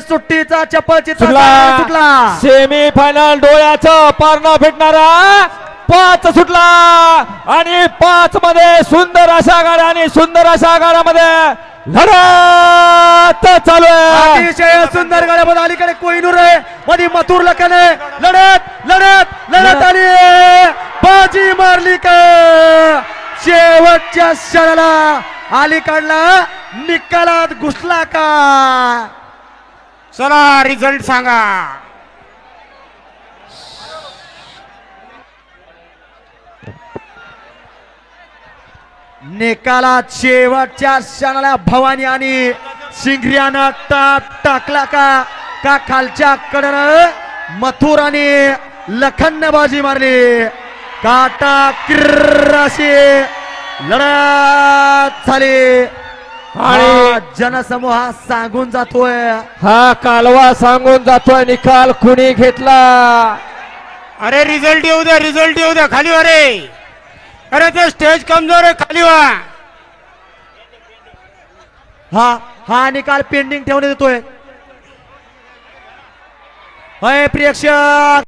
सुट्टीचा चप्पल सुटला. सेमी फायनल डोळ्याचं पारणं भेटणारा 5 सुटला आणि 5 मध्ये सुंदर अशा गाड्या आणि सुंदर अशा गाड्यामध्ये लढत चालू आहे. अतिशय सुंदर गाड्या अलीकडे कोहिनूर आहे मध्ये मथुर लखने लढत आली. बाजी मारली का शेवटच्या क्षणाला अलीकडला निकालात घुसला का. चला रिझल्ट सांगा. निकालात शेवटच्या क्षणाला भवानी आणि सिंगरियानं टाकला का खालच्या कडनं मथुर आणि लखन बाजी मारली. काटा किर्राशी लढत झाली आणि जनसमूह सांगून जातोय. हा कालवा सांगून जातोय निकाल कुणी घेतला. अरे रिझल्ट येऊ द्या खाली वा रे. अरे ते स्टेज कमजोर आहे खाली वा. हा निकाल पेंडिंग ठेवण्यात येतोय. प्रेक्षक